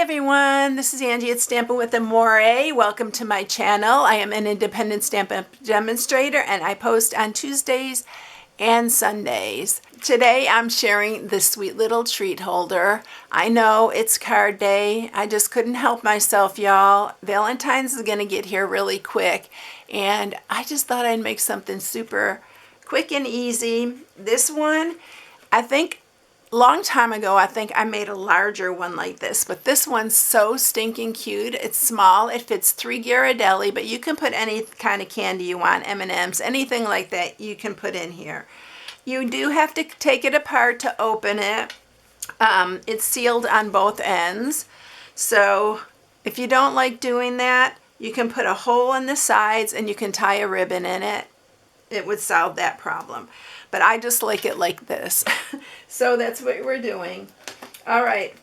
everyone, this is Angie at Stampin' with Amore. Welcome to my channel. I am an independent Stampin' Up demonstrator and I post on Tuesdays and Sundays. Today I'm sharing this sweet little treat holder. I know it's card day. I just couldn't help myself, y'all. Valentine's is gonna get here really quick and I just thought I'd make something super quick and easy. This one, I think long time ago, I think I made a larger one like this, but this one's so stinking cute. It's small. It fits 3 Ghirardelli, but you can put any kind of candy you want, M&Ms, anything like that you can put in here. You do have to take it apart to open it. It's sealed on both ends. So if you don't like doing that, you can put a hole in the sides and you can tie a ribbon in it. It would solve that problem. But I just like it like this. So that's what we're doing. All right.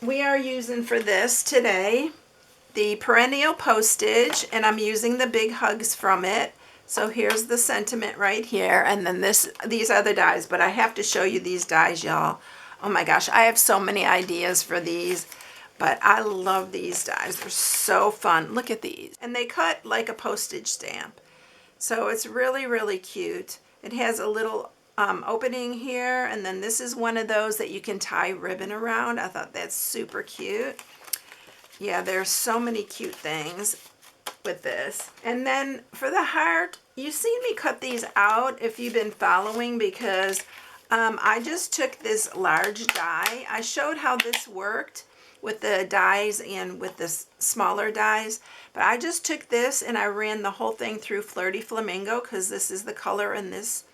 We are using for this today the perennial postage, and I'm using the big hugs from it. So here's the sentiment right here, and then these are the dies, but I have to show you these dies, y'all. Oh my gosh, I have so many ideas for these, but I love these dies. They're so fun. Look at these. And they cut like a postage stamp. So it's really, really cute. It has a little opening here, and then this is one of those that you can tie ribbon around. I thought that's super cute. Yeah, there's so many cute things with this. And then for the heart, you've seen me cut these out if you've been following, because I just took this large die. I showed how this worked with the dies and with the smaller dies, but I just took this and I ran the whole thing through Flirty Flamingo because this is the color in this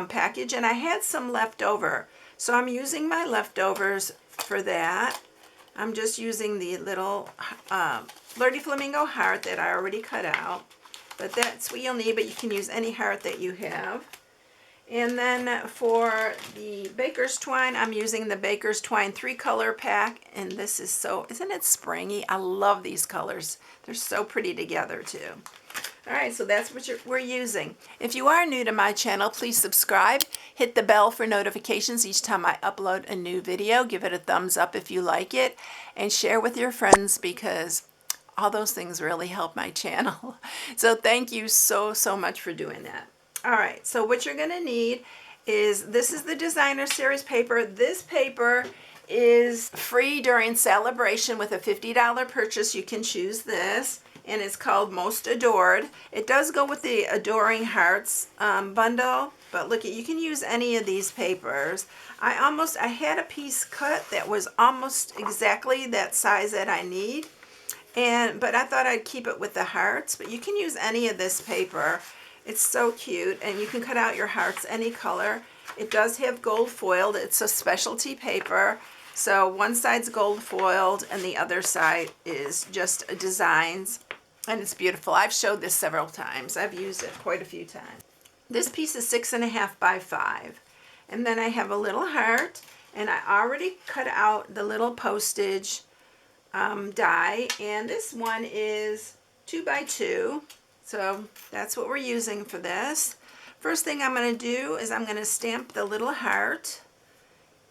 package, and I had some left over, so I'm using my leftovers for that. I'm just using the little Flirty Flamingo heart that I already cut out, but that's what you'll need, but you can use any heart that you have. And then for the Baker's Twine, I'm using the Baker's Twine 3-color pack, and this is so, isn't it springy? I love these colors. They're so pretty together too. All right, so that's what we're using. If you are new to my channel, please subscribe. Hit the bell for notifications each time I upload a new video. Give it a thumbs up if you like it, and share with your friends because all those things really help my channel. So thank you so, so much for doing that. All right, so what you're going to need is, this is the designer series paper. This paper is free during celebration with a $50 purchase. You can choose this, and it's called Most Adored. It does go with the Adoring Hearts bundle, but look, you can use any of these papers. I had a piece cut that was almost exactly that size that I need, but I thought I'd keep it with the hearts, but you can use any of this paper. It's so cute, and you can cut out your hearts any color. It does have gold foiled. It's a specialty paper. So one side's gold foiled and the other side is just designs, and it's beautiful. I've showed this several times. I've used it quite a few times. This piece is 6.5 by 5. And then I have a little heart, and I already cut out the little postage die, and this one is 2 by 2. So that's what we're using for this. First thing I'm going to do is I'm going to stamp the little heart,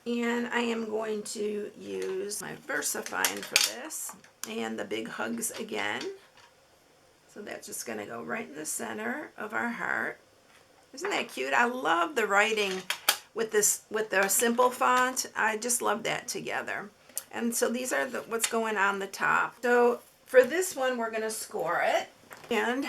and I am going to use my VersaFine for this, and the big hugs again. So that's just going to go right in the center of our heart. Isn't that cute? I love the writing with this, with the simple font. I just love that together. And so these are what's going on the top. So for this one, we're going to score it. And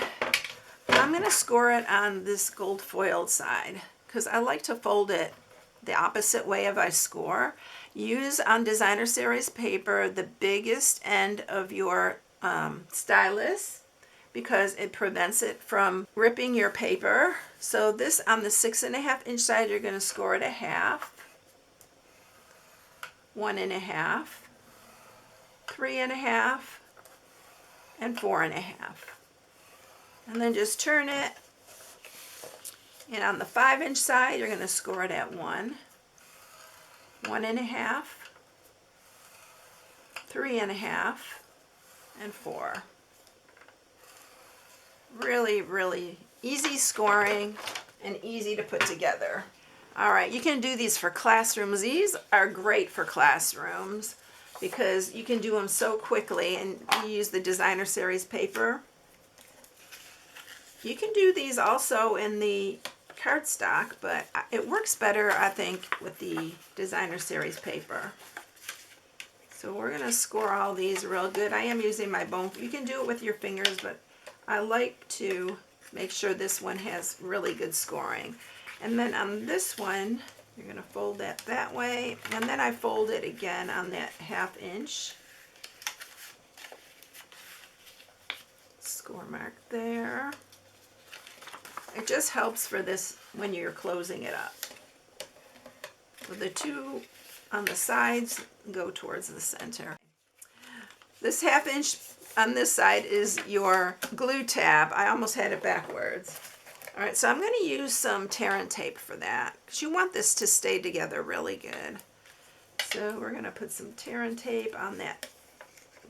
I'm going to score it on this gold foiled side because I like to fold it the opposite way if I score. Use on designer series paper the biggest end of your stylus because it prevents it from ripping your paper. So this, on the 6.5 inch side, you're going to score it a half, 1.5, 3.5, and 4.5. And then just turn it, and on the 5 inch side you're going to score it at 1, 1.5, 3.5, and 4. Really, really easy scoring and easy to put together. All right, you can do these for classrooms. These are great for classrooms. because you can do them so quickly, and you use the designer series paper. You can do these also in the cardstock, but it works better, I think, with the designer series paper. So we're going to score all these real good. I am using my bone. You can do it with your fingers, but I like to make sure this one has really good scoring. And then on this one, you're going to fold that way, and then I fold it again on that 1/2 inch. Score mark there. It just helps for this when you're closing it up. So the two on the sides go towards the center. This 1/2 inch on this side is your glue tab. I almost had it backwards. All right, so I'm going to use some tear and tape for that, because you want this to stay together really good. So we're going to put some tear and tape on that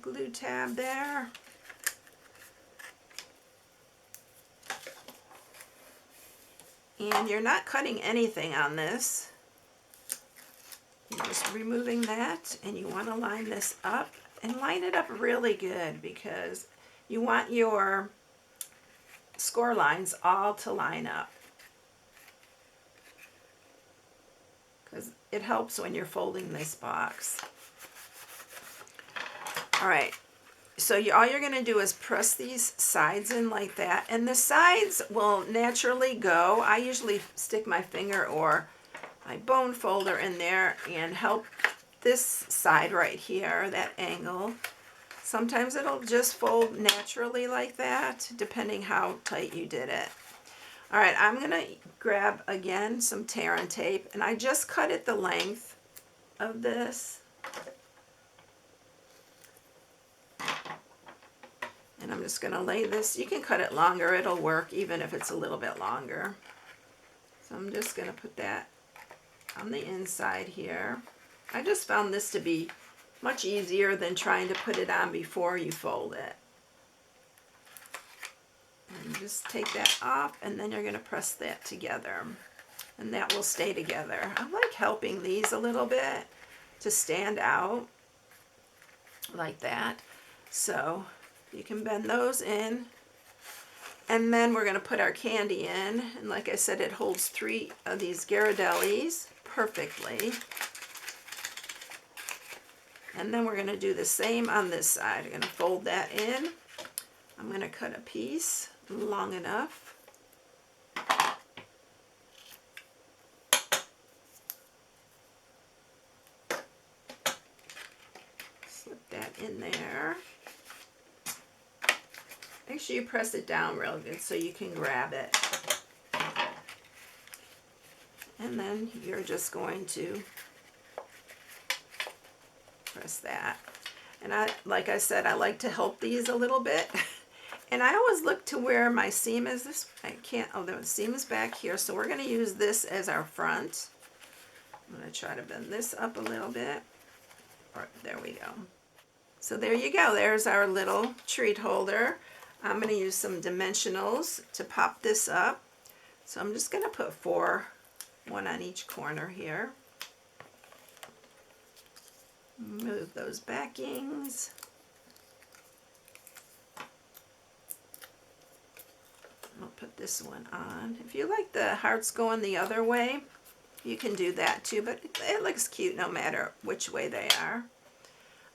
glue tab there. And you're not cutting anything on this. You're just removing that, and you want to line this up, and line it up really good, because you want your score lines all to line up, because it helps when you're folding this box. All right, so all you're going to do is press these sides in like that, and the sides will naturally go. I usually stick my finger or my bone folder in there and help this side right here, that angle. Sometimes it'll just fold naturally like that, depending how tight you did it. All right, I'm going to grab, again, some tear and tape, and I just cut it the length of this. And I'm just going to lay this. You can cut it longer. It'll work even if it's a little bit longer. So I'm just going to put that on the inside here. I just found this to be much easier than trying to put it on before you fold it. And just take that off, and then you're going to press that together, and that will stay together. I like helping these a little bit to stand out like that. So you can bend those in, and then we're going to put our candy in, and like I said, it holds 3 of these Ghirardellis perfectly. And then we're going to do the same on this side. I'm going to fold that in. I'm going to cut a piece long enough. Slip that in there. Make sure you press it down real good so you can grab it. And then you're just going to press that. And like I said, I like to help these a little bit. And I always look to where my seam is. The seam is back here, so we're going to use this as our front. I'm going to try to bend this up a little bit. There we go. So there you go. There's our little treat holder. I'm going to use some dimensionals to pop this up. So I'm just going to put 4, one on each corner here. Move those backings. I'll put this one on. If you like the hearts going the other way, you can do that too, but it looks cute no matter which way they are.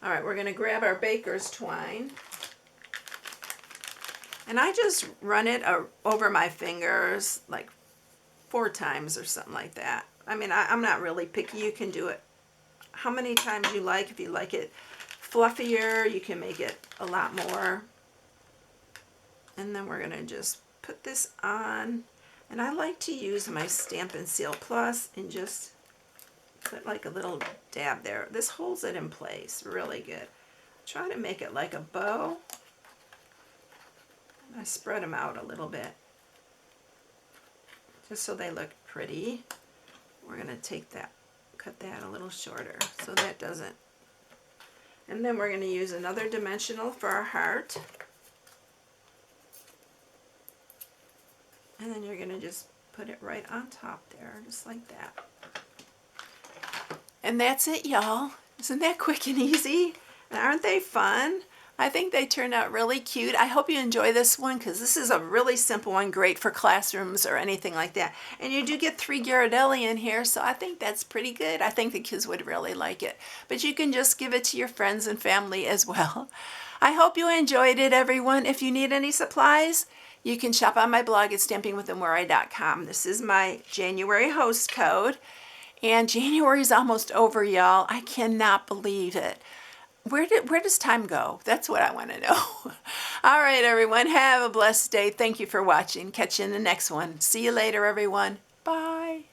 All right, we're going to grab our baker's twine. And I just run it over my fingers like 4 times or something like that. I mean, I'm not really picky. You can do it how many times you like. If you like it fluffier, you can make it a lot more. And then we're going to just put this on. And I like to use my Stampin' Seal Plus and just put like a little dab there. This holds it in place really good. Try to make it like a bow. I spread them out a little bit just so they look pretty. We're going to take that, cut that a little shorter so that doesn't. And then we're going to use another dimensional for our heart. And then you're going to just put it right on top there, just like that. And that's it, y'all. Isn't that quick and easy? And aren't they fun? I think they turned out really cute. I hope you enjoy this one because this is a really simple one, great for classrooms or anything like that. And you do get 3 Ghirardelli in here, so I think that's pretty good. I think the kids would really like it. But you can just give it to your friends and family as well. I hope you enjoyed it, everyone. If you need any supplies, you can shop on my blog at stampingwithamore.com. This is my January host code. And January's almost over, y'all. I cannot believe it. Where does time go? That's what I want to know. All right, everyone. Have a blessed day. Thank you for watching. Catch you in the next one. See you later, everyone. Bye.